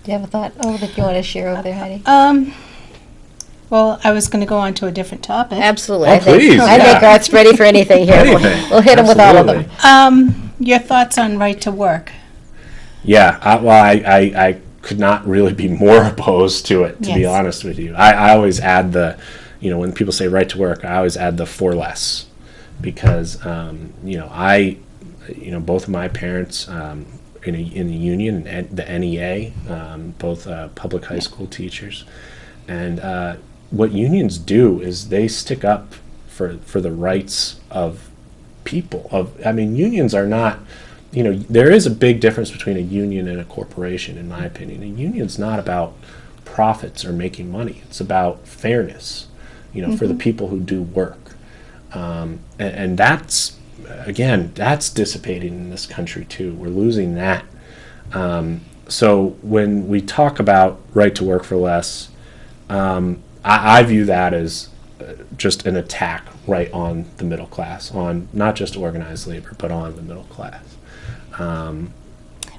Do you have a thought that you want to share over there, Heidi? Well, I was going to go on to a different topic. Absolutely. Oh, please, I think Garth's ready for anything here. Anything. We'll hit him with all of them. Your thoughts on right to work? Yeah, I could not really be more opposed to it, to be Yes. honest with you. I always add when people say right to work, I always add the for less, because, both of my parents in the union, and the NEA, both public high school teachers, and what unions do is they stick up for the rights of people. Unions are not, there is a big difference between a union and a corporation, in my opinion. A union's not about profits or making money. It's about fairness, for the people who do work. And that's, again, that's dissipating in this country too. We're losing that. So when we talk about right to work for less, I view that as just an attack right on the middle class, on not just organized labor, but on the middle class.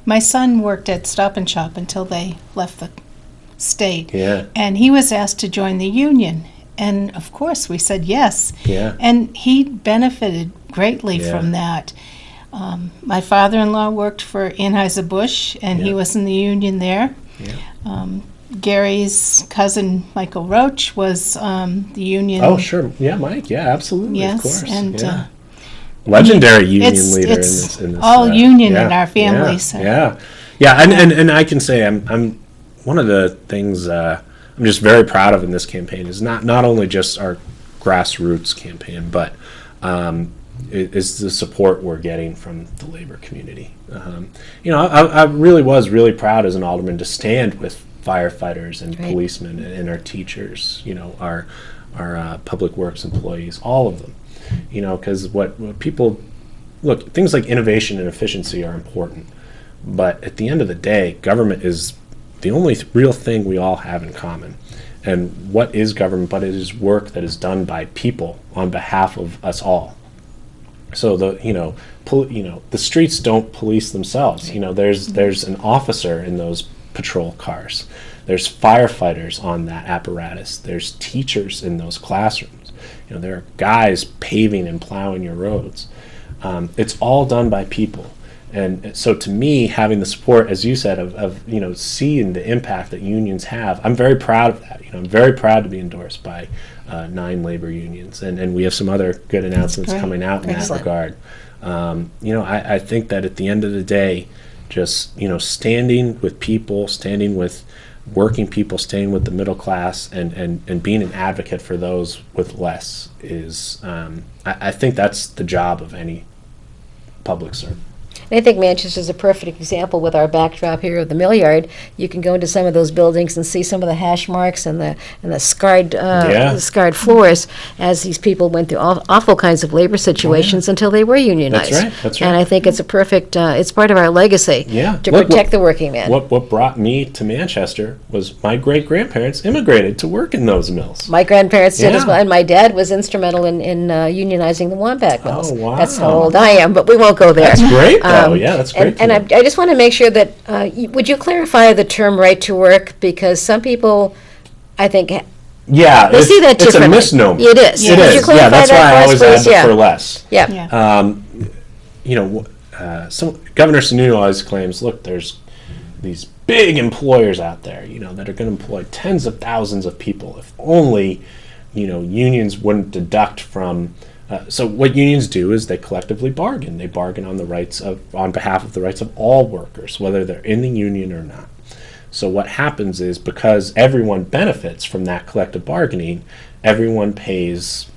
My son worked at Stop and Shop until they left the state. Yeah. And he was asked to join the union. And of course we said yes. Yeah. And he benefited greatly from that. My father-in-law worked for Anheuser-Busch, and he was in the union there. Yeah. Gary's cousin, Michael Roach, was the union. Oh, sure. Yeah, Mike. Yeah, absolutely. Yes, of course. and yeah. Legendary union it's leader in this. all union yeah, in our family. Yeah, So. yeah. And I can say I'm one of the things I'm just very proud of in this campaign is not only just our grassroots campaign, but is the support we're getting from the labor community. I really was really proud as an alderman to stand with firefighters and policemen and our teachers, our public works employees, all of them, because what people look, things like innovation and efficiency are important, but at the end of the day, government is the only real thing we all have in common. And what is government? But it is work that is done by people on behalf of us all. So the streets don't police themselves. There's an officer in those patrol cars. There's firefighters on that apparatus. There's teachers in those classrooms. There are guys paving and plowing your roads. It's all done by people. And so to me, having the support, as you said, of seeing the impact that unions have, I'm very proud of that. I'm very proud to be endorsed by 9 labor unions. And we have some other good announcements coming out in that regard. I think that at the end of the day, just, standing with people, standing with working people, staying with the middle class, and being an advocate for those with less is, I think that's the job of any public servant. I think Manchester's a perfect example with our backdrop here of the mill yard. You can go into some of those buildings and see some of the hash marks and the scarred floors as these people went through awful kinds of labor situations until they were unionized. That's right. And I think it's a perfect, it's part of our legacy to protect the working man. What brought me to Manchester was my great-grandparents immigrated to work in those mills. My grandparents did as well, and my dad was instrumental in unionizing the Wampak mills. Oh, wow. That's how old I am, but we won't go there. That's great, though. Yeah, that's great. And I just want to make sure that, would you clarify the term right to work? Because some people, I think, they see that differently. It's a misnomer. It is. It Would is. you clarify That's why I always add the for less. Yeah. So Governor Sununu always claims, look, there's these big employers out there, that are going to employ tens of thousands of people. If only, unions wouldn't deduct from. So what unions do is they collectively bargain. They bargain on behalf of the rights of all workers, whether they're in the union or not. So what happens is, because everyone benefits from that collective bargaining, everyone pays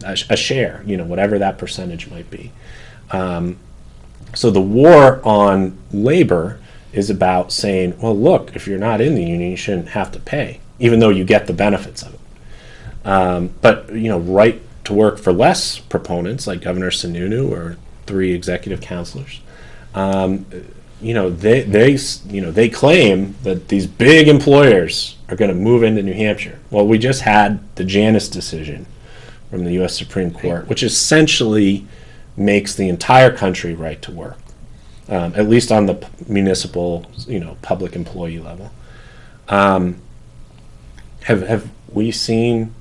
a share, whatever that percentage might be. So the war on labor is about saying, well, look, if you're not in the union, you shouldn't have to pay, even though you get the benefits of it. But right to work for less proponents like Governor Sununu or 3 executive counselors, they claim that these big employers are going to move into New Hampshire. Well, we just had the Janus decision from the U.S. Supreme Court, which essentially makes the entire country right to work. at least on the municipal, public employee level. Have we seen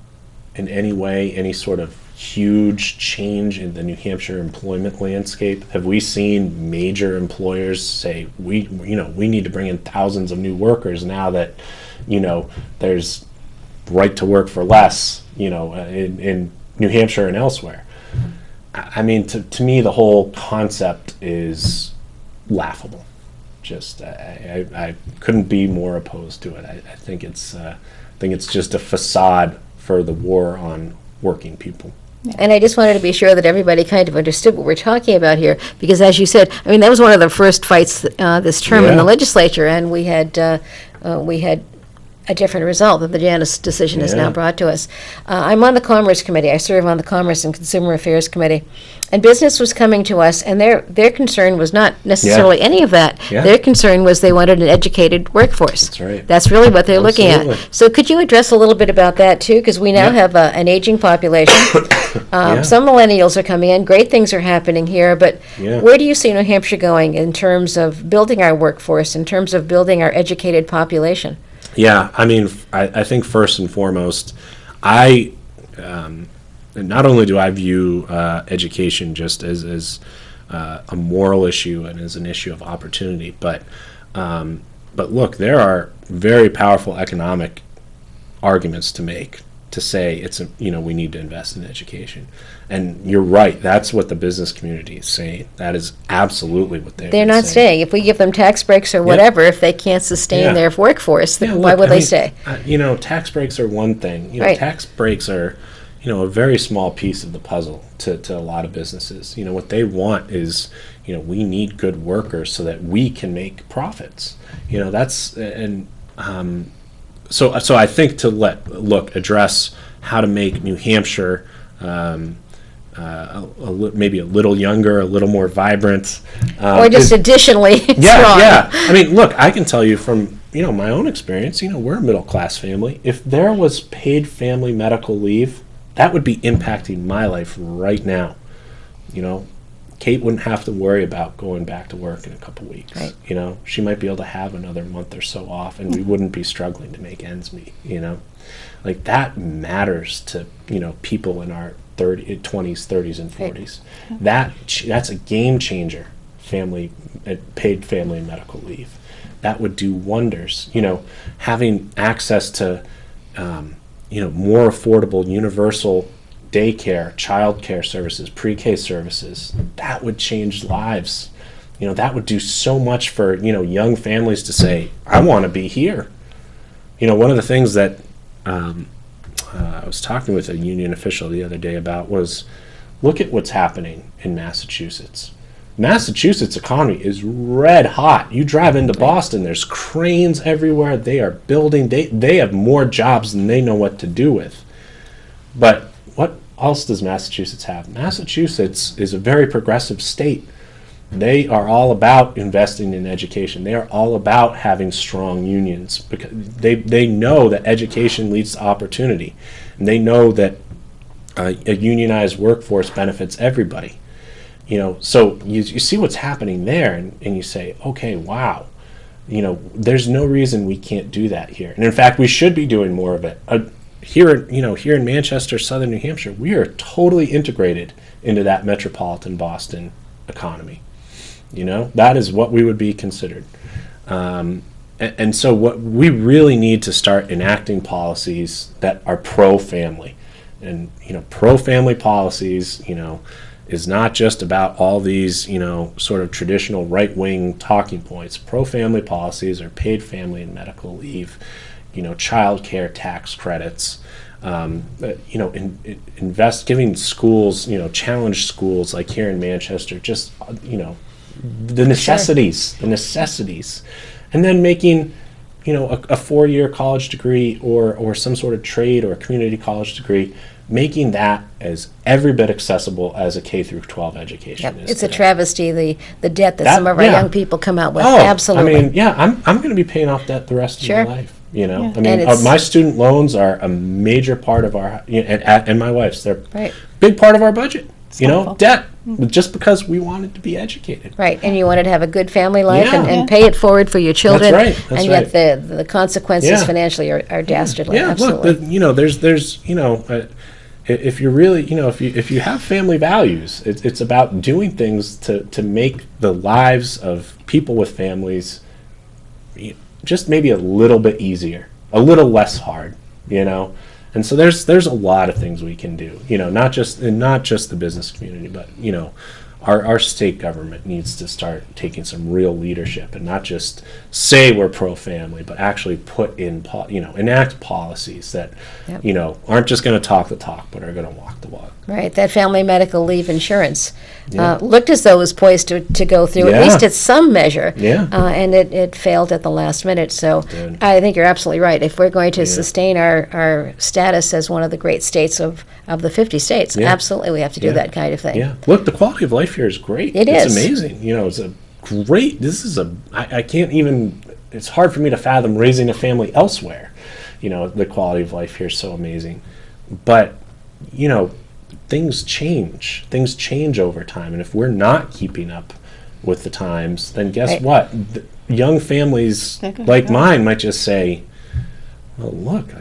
in any way any sort of huge change in the New Hampshire employment landscape? Have we seen major employers say we need to bring in thousands of new workers now that there's right to work for less in New Hampshire and elsewhere? I mean, to me, the whole concept is laughable. Just I couldn't be more opposed to it. I think it's just a facade for the war on working people. And I just wanted to be sure that everybody kind of understood what we're talking about here, because as you said, I mean, that was one of the first fights this term in the legislature, and we had a different result that the Janus decision has now brought to us. I'm on the Commerce Committee. I serve on the Commerce and Consumer Affairs Committee. And business was coming to us, and their concern was not necessarily any of that. Yeah. Their concern was they wanted an educated workforce. That's right. That's really what they're looking at. So could you address a little bit about that, too? Because we now have an aging population. Some millennials are coming in. Great things are happening here. But where do you see New Hampshire going in terms of building our workforce, in terms of building our educated population? Yeah, I mean, I think first and foremost, not only do I view education just as a moral issue and as an issue of opportunity, but look, there are very powerful economic arguments to make to say we need to invest in education. And you're right, that's what the business community is saying. That is absolutely what they're not saying. If we give them tax breaks or whatever, if they can't sustain their workforce, then why would they stay? Tax breaks are one thing. Right. Tax breaks are a very small piece of the puzzle to a lot of businesses. What they want is, we need good workers so that we can make profits. So I think to address how to make New Hampshire maybe a little younger, a little more vibrant, or just additionally strong. Yeah. I mean, look, I can tell you from my own experience. We're a middle class family. If there was paid family medical leave, that would be impacting my life right now. Kate wouldn't have to worry about going back to work in a couple weeks. Right. She might be able to have another month or so off, and we wouldn't be struggling to make ends meet. Like that matters to people in our 20s, 30s, and 40s. Right. That's a game changer. Paid family medical leave, that would do wonders. Having access to more affordable universal daycare, childcare services, pre-K services, that would change lives. That would do so much for, young families to say, I want to be here. One of the things that I was talking with a union official the other day about was, look at what's happening in Massachusetts. Massachusetts economy is red hot. You drive into Boston, there's cranes everywhere. They are building. They have more jobs than they know what to do with. But what else does Massachusetts have? Massachusetts is a very progressive state. They are all about investing in education. They are all about having strong unions because they know that education leads to opportunity. And they know that a unionized workforce benefits everybody. So you see what's happening there, and you say, okay, wow, there's no reason we can't do that here. And in fact, we should be doing more of it. Here in Manchester, southern New Hampshire, we are totally integrated into that metropolitan Boston economy. That is what we would be considered. And so what we really need to start enacting policies that are pro-family. And, pro-family policies, is not just about all these, sort of traditional right-wing talking points. Pro-family policies are paid family and medical leave, child care tax credits, invest, giving schools, challenge schools like here in Manchester, just, the necessities, and then making, a 4-year college degree or some sort of trade or community college degree, making that as every bit accessible as a K through 12 education is It's today. A travesty, the debt that some of our young people come out with. Absolutely. I mean, I'm going to be paying off debt the rest of my life. I mean, my student loans are a major part of our, and my wife's, they're a big part of our budget. Debt. just because we wanted to be educated. Right, and you wanted to have a good family life Yeah. and pay it forward for your children. That's right. And yet the consequences financially are dastardly. Yeah, Absolutely. look, there's if you're really, if you have family values, it's about doing things to make the lives of people with families just maybe a little bit easier, a little less hard, And so there's a lot of things we can do, not just the business community, but our state government needs to start taking some real leadership and not just say we're pro-family, but actually put in, enact policies that, aren't just going to talk the talk, but are going to walk the walk. Right, that family medical leave insurance looked as though it was poised to go through, at least at some measure, and it failed at the last minute. So I think you're absolutely right. If we're going to sustain our status as one of the great states of the 50 states, absolutely we have to do that kind of thing. Yeah, look, the quality of life here is great. It's amazing. It's a great, I can't even, it's hard for me to fathom raising a family elsewhere. The quality of life here is so amazing. But, things change over time, and if we're not keeping up with the times, then guess what? Young families like mine might just say, well, look,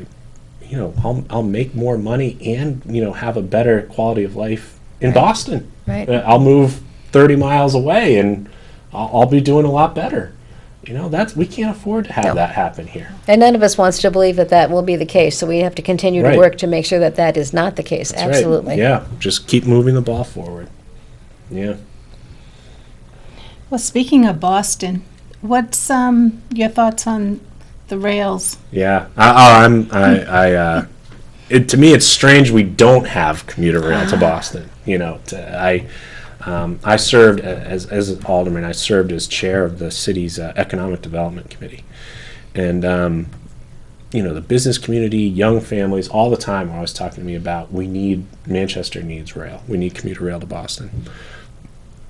I'll make more money and have a better quality of life in Boston. Right. I'll move 30 miles away and I'll be doing a lot better. We can't afford to have that happen here. And none of us wants to believe that will be the case, so we have to continue to work to make sure that is not the case. That's absolutely. Right. Yeah, just keep moving the ball forward. Yeah. Well, speaking of Boston, what's your thoughts on the rails? Yeah. To me, it's strange we don't have commuter rail to Boston. I served as an alderman. I served as chair of the city's economic development committee, and the business community, young families, all the time are always talking to me about Manchester needs rail. We need commuter rail to Boston,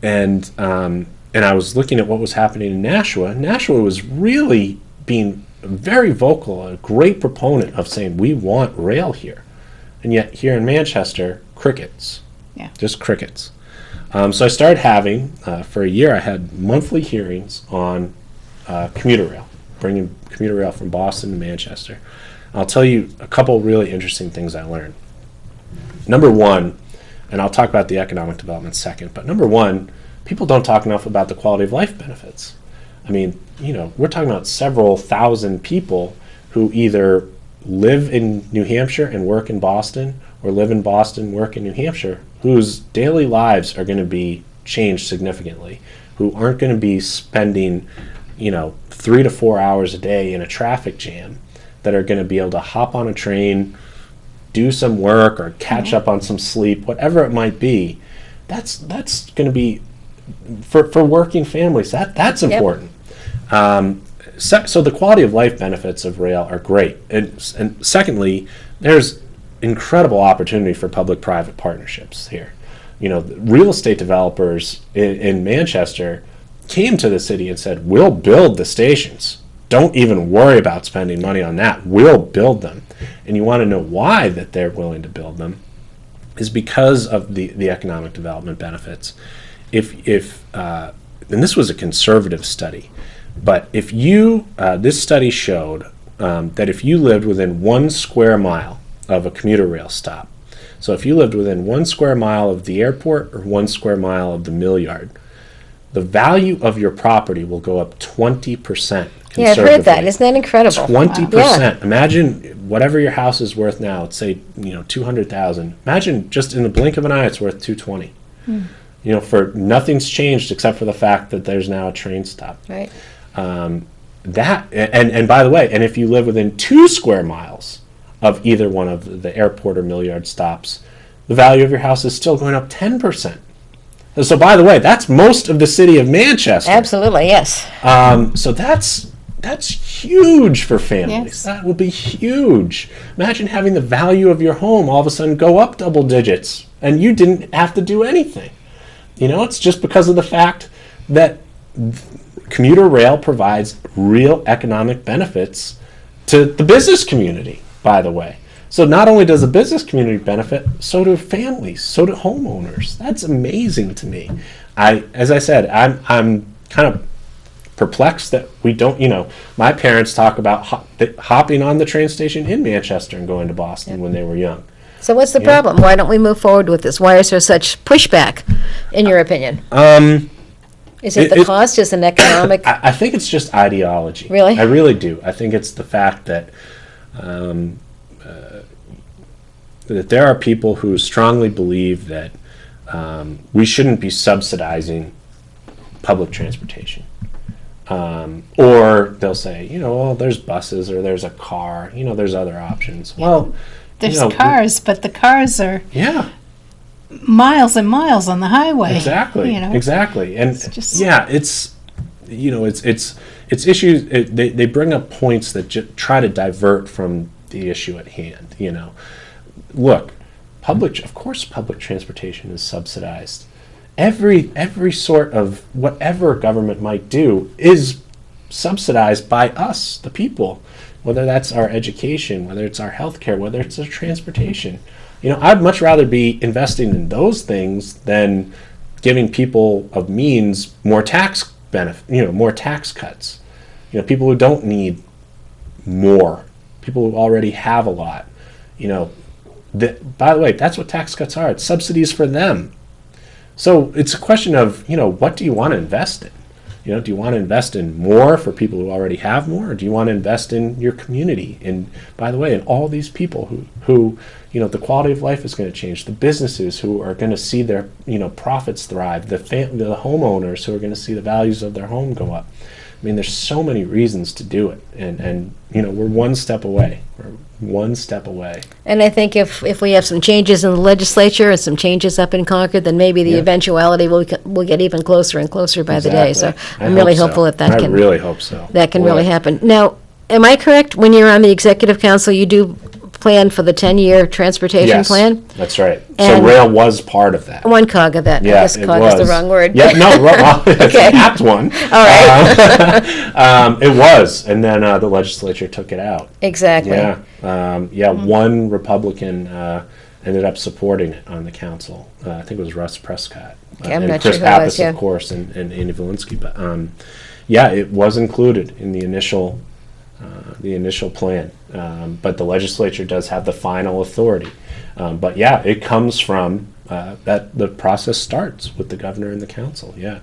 and I was looking at what was happening in Nashua. Nashua was really being very vocal, a great proponent of saying we want rail here, and yet here in Manchester, crickets. Yeah, just crickets. So I started having, for a year, I had monthly hearings on commuter rail, bringing commuter rail from Boston to Manchester. I'll tell you a couple really interesting things I learned. Number one, and I'll talk about the economic development second, but number one, people don't talk enough about the quality of life benefits. I mean, we're talking about several thousand people who either live in New Hampshire and work in Boston, or live in Boston, work in New Hampshire, whose daily lives are going to be changed significantly, who aren't going to be spending, 3 to 4 hours a day in a traffic jam, that are going to be able to hop on a train, do some work, or catch up on some sleep, whatever it might be. That's going to be, for working families, that's important. So the quality of life benefits of rail are great. And secondly, there's incredible opportunity for public-private partnerships here. Real estate developers in Manchester came to the city and said, we'll build the stations. Don't even worry about spending money on that. We'll build them. And you want to know why that they're willing to build them is because of the economic development benefits. And this was a conservative study, but this study showed that if you lived within 1 square mile of a commuter rail stop, so if you lived within 1 square mile of the airport or 1 square mile of the mill yard, the value of your property will go up 20%. Yeah, I've heard that. Isn't that incredible? 20%. Yeah. Imagine whatever your house is worth now. Let's say $200,000. Imagine just in the blink of an eye, it's worth $220,000. For nothing's changed except for the fact that there's now a train stop. Right. That and by the way, and if you live within 2 square miles of either one of the airport or mill yard stops, the value of your house is still going up 10%. So by the way, that's most of the city of Manchester. Absolutely, yes. So that's huge for families. Yes. That will be huge. Imagine having the value of your home all of a sudden go up double digits, and you didn't have to do anything. It's just because of the fact that commuter rail provides real economic benefits to the business community, by the way. So not only does the business community benefit, so do families, so do homeowners. That's amazing to me. As I said, I'm kind of perplexed that we don't, my parents talk about hopping on the train station in Manchester and going to Boston when they were young. So what's the problem? Why don't we move forward with this? Why is there such pushback, in your opinion? Is it the cost? Is it an economic? I think it's just ideology. Really? I really do. I think it's the fact that that there are people who strongly believe that we shouldn't be subsidizing public transportation. Or they'll say, well, there's buses or there's a car, there's other options. Well, there's cars, but the cars are yeah, miles and miles on the highway. Exactly. Exactly. And it's just, it's issues. They bring up points that try to divert from the issue at hand. Look, of course, public transportation is subsidized. Every sort of whatever government might do is subsidized by us, the people, whether that's our education, whether it's our healthcare, whether it's our transportation. I'd much rather be investing in those things than giving people of means more tax benefit, more tax cuts. People who don't need more, people who already have a lot. By the way, that's what tax cuts are. It's subsidies for them. So it's a question of, what do you want to invest in? Do you want to invest in more for people who already have more, or do you want to invest in your community? And by the way, in all these people who the quality of life is going to change, the businesses who are going to see their, profits thrive, the homeowners who are going to see the values of their home go up. I mean, there's so many reasons to do it, and we're one step away. We're one step away. And I think if we have some changes in the legislature and some changes up in Concord, then maybe the eventuality will get even closer and closer by the day. So I'm really hopeful that I really hope so. That can really happen. Now, am I correct? When you're on the executive council, you do plan for the 10-year transportation plan? That's right. And so rail was part of that. One cog of that. Yeah, I guess cog is the wrong word. Yeah, no, it's an apt one. All right. It was, and then the legislature took it out. Exactly. Yeah, one Republican ended up supporting it on the council. I think it was Russ Prescott. Okay, I'm and not Chris sure who it Pappas, was, yeah. of course, and Andy Valinsky. But it was included in the initial plan. But the legislature does have the final authority. But it comes from that the process starts with the governor and the council. Yeah,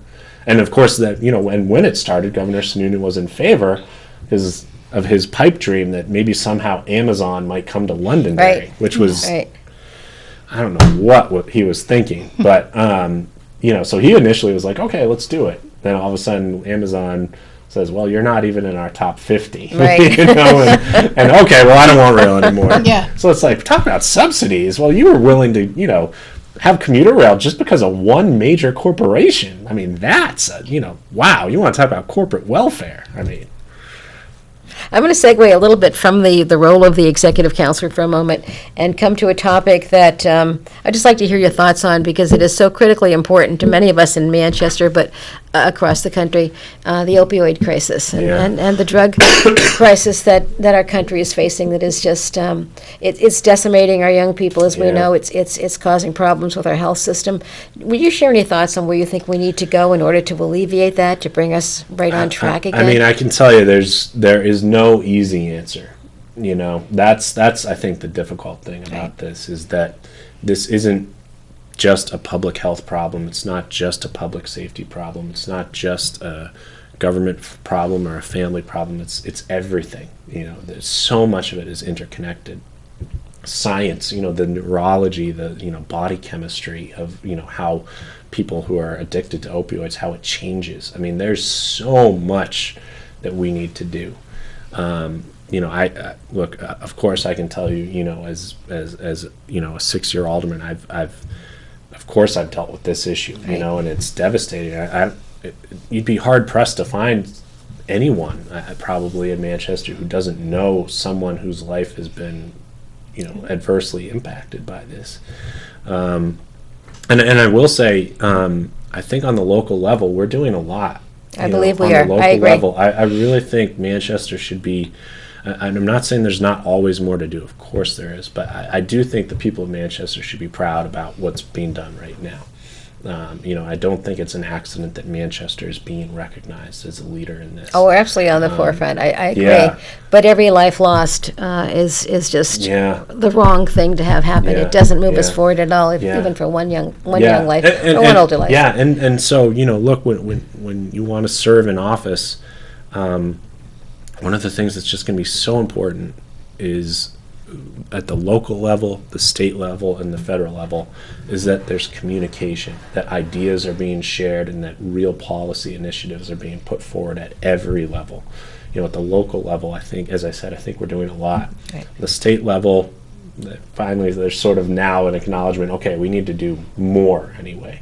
and of course that when it started, Governor Sununu was in favor of his pipe dream that maybe somehow Amazon might come to Londonderry, which was I don't know what he was thinking, but so he initially was like, okay, let's do it. Then all of a sudden Amazon says, well, you're not even in our top 50. Right. and okay, well, I don't want rail anymore. Yeah. So it's like, talk about subsidies. Well, you were willing to, have commuter rail just because of one major corporation. I mean, that's, wow, you want to talk about corporate welfare. I mean. I'm going to segue a little bit from the role of the executive counselor for a moment and come to a topic that I'd just like to hear your thoughts on, because it is so critically important to many of us in Manchester, but across the country, the opioid crisis and the drug crisis that our country is facing. That is just it's decimating our young people, as we know. It's causing problems with our health system. Would you share any thoughts on where you think we need to go in order to alleviate that, to bring us right on track again? I mean, I can tell you, there is no easy answer. That's I think the difficult thing about this is that this isn't just a public health problem. It's not just a public safety problem. It's not just a government problem or a family problem. It's everything. There's so much of it is interconnected. Science, the neurology, the body chemistry of how people who are addicted to opioids, how it changes. I mean, there's so much that we need to do. I look. Of course, I can tell you. As a 6-year alderman, Of course, I've dealt with this issue, and it's devastating. You'd be hard pressed to find anyone, probably in Manchester, who doesn't know someone whose life has been, adversely impacted by this. And I will say, I think on the local level, we're doing a lot. I believe we are. On the local level, I really think Manchester should be And I'm not saying there's not always more to do. Of course there is. But I do think the people of Manchester should be proud about what's being done right now. I don't think it's an accident that Manchester is being recognized as a leader in this. Oh, we're absolutely on the forefront. I agree. Yeah. But every life lost is just the wrong thing to have happen. Yeah. It doesn't move us forward at all, even for one young life or one older life. Yeah, and so look, when you want to serve in office, one of the things that's just going to be so important is at the local level, the state level, and the federal level, is that there's communication, that ideas are being shared, and that real policy initiatives are being put forward at every level. At the local level, I think, as I said, I think we're doing a lot. Right. The state level, finally, there's sort of now an acknowledgement, okay, we need to do more anyway.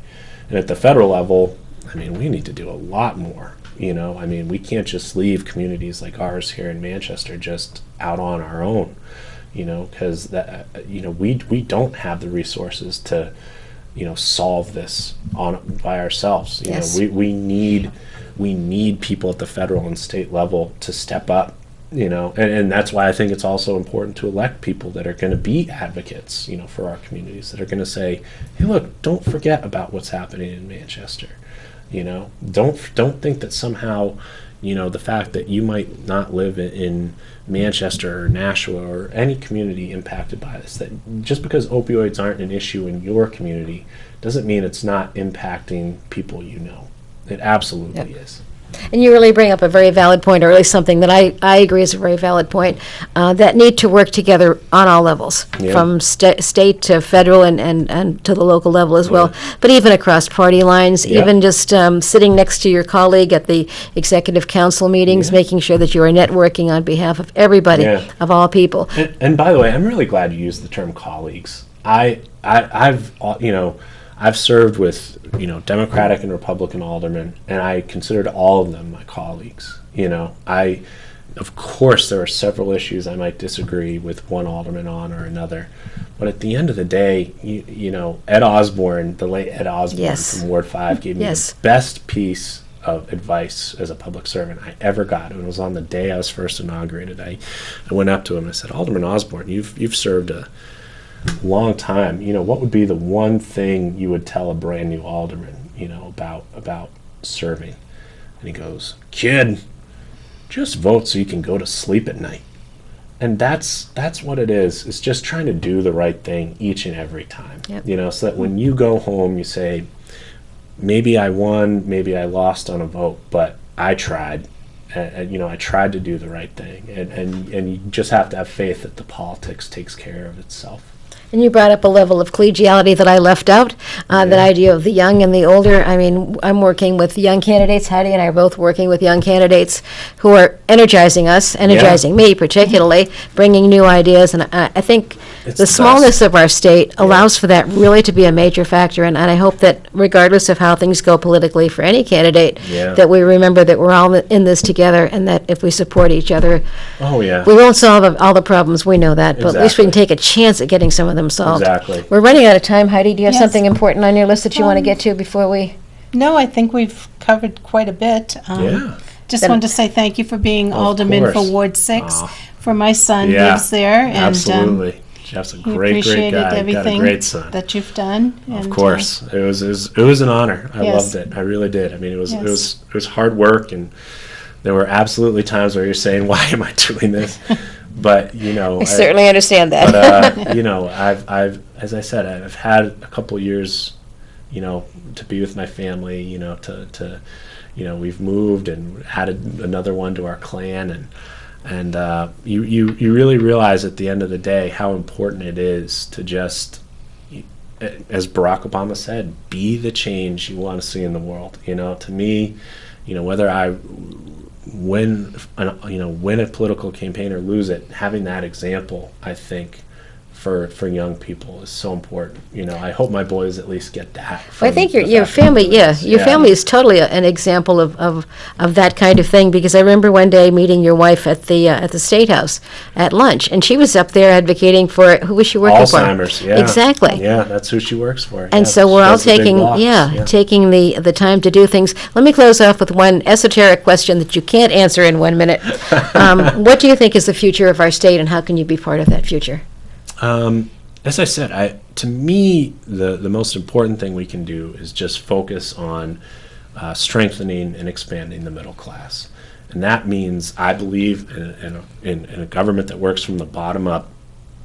And at the federal level, we need to do a lot more. We can't just leave communities like ours here in Manchester just out on our own. Because we don't have the resources to, solve this by ourselves. Yes. We need people at the federal and state level to step up. And that's why I think it's also important to elect people that are going to be advocates, for our communities, that are going to say, hey, look, don't forget about what's happening in Manchester. Don't think that somehow, the fact that you might not live in Manchester or Nashua or any community impacted by this, that just because opioids aren't an issue in your community doesn't mean it's not impacting people. It absolutely is. And you really bring up a very valid point, or at least something that I agree is a very valid point, that need to work together on all levels, from state to federal and to the local level as well, but even across party lines, even just sitting next to your colleague at the executive council meetings, making sure that you are networking on behalf of everybody, of all people. And by the way, I'm really glad you used the term colleagues. I've served with Democratic and Republican aldermen, and I considered all of them my colleagues. Of course, there are several issues I might disagree with one alderman on or another, but at the end of the day, Ed Osborne, the late Ed Osborne from Ward 5, gave me the best piece of advice as a public servant I ever got. And it was on the day I was first inaugurated. I went up to him and I said, Alderman Osborne, you've served a long time. What would be the one thing you would tell a brand new alderman, about serving? And he goes, kid, just vote so you can go to sleep at night. And that's what it is. It's just trying to do the right thing each and every time. So that when you go home, you say, maybe I won, maybe I lost on a vote, but I tried. And I tried to do the right thing. And you just have to have faith that the politics takes care of itself. And you brought up a level of collegiality that I left out, that idea of the young and the older. I'm working with young candidates. Heidi and I are both working with young candidates who are energizing us, energizing me particularly, bringing new ideas. And I think the smallness of our state allows for that really to be a major factor. And I hope that regardless of how things go politically for any candidate, that we remember that we're all in this together, and that if we support each other, we won't solve all the problems, we know that, but at least we can take a chance at getting some of them solved. Exactly. We're running out of time. Heidi, do you have something important on your list that you want to get to before we... No, I think we've covered quite a bit. Just wanted to say thank you for being Alderman for Ward 6. For my son lives there. And, absolutely. Jeff's a great guy. Got a great son. That you've done. Of course. It was an honor. I loved it. I really did. It was hard work, and there were absolutely times where you're saying, why am I doing this? But I certainly understand that. But I've as I said, I've had a couple years, to be with my family. To we've moved and added another one to our clan, and you really realize at the end of the day how important it is to just, as Barack Obama said, be the change you want to see in the world. To me, whether I win a political campaign or lose it, having that example, I think, for young people is so important. I hope my boys at least get that. Well, I think your family, your family is totally an example of that kind of thing, because I remember one day meeting your wife at the State House at lunch, and she was up there advocating for, who was she working for? Alzheimer's, yeah. Exactly. Yeah, that's who she works for. And so we're all taking taking the time to do things. Let me close off with one esoteric question that you can't answer in 1 minute. What do you think is the future of our state, and how can you be part of that future? As I said, to me, the most important thing we can do is just focus on strengthening and expanding the middle class. And that means, I believe, in a government that works from the bottom up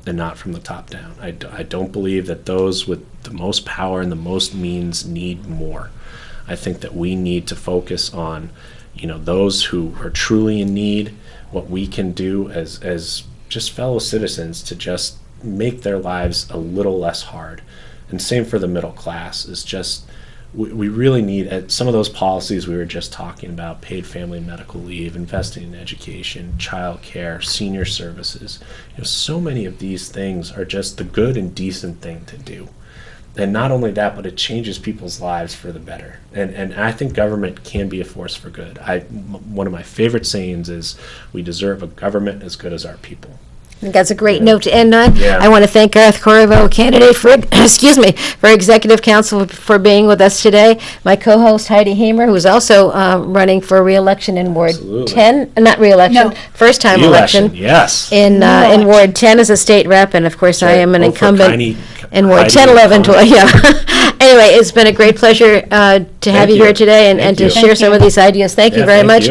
and not from the top down. I don't believe that those with the most power and the most means need more. I think that we need to focus on, those who are truly in need, what we can do as just fellow citizens to just make their lives a little less hard. And same for the middle class, is just, we really need, some of those policies we were just talking about, paid family and medical leave, investing in education, child care, senior services. So many of these things are just the good and decent thing to do. And not only that, but it changes people's lives for the better. And I think government can be a force for good. One of my favorite sayings is, we deserve a government as good as our people. I think that's a great note to end on. Yeah. I want to thank Garth Corriveau, candidate for for Executive Council, for being with us today. My co-host Heidi Hamer, who is also running for re-election in Ward 10, not re-election, first time election. Yes. In Ward 10 as a state rep, and of course I am an incumbent in Ward 10, 11, 12. Yeah. Anyway, it's been a great pleasure to have you here today and to share some of these ideas. Thank you very much.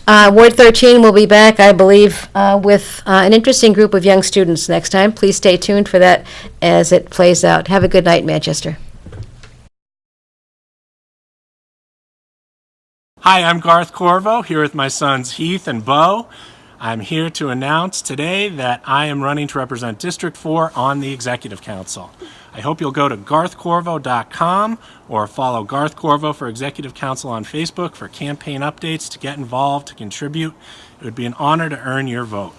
Ward 13 will be back, I believe, with an interesting group of young students next time. Please stay tuned for that as it plays out. Have a good night, Manchester. Hi, I'm Garth Corriveau, here with my sons Heath and Bo. I'm here to announce today that I am running to represent District 4 on the Executive Council. I hope you'll go to garthcorriveau.com or follow Garth Corriveau for Executive Council on Facebook for campaign updates, to get involved, to contribute. It would be an honor to earn your vote.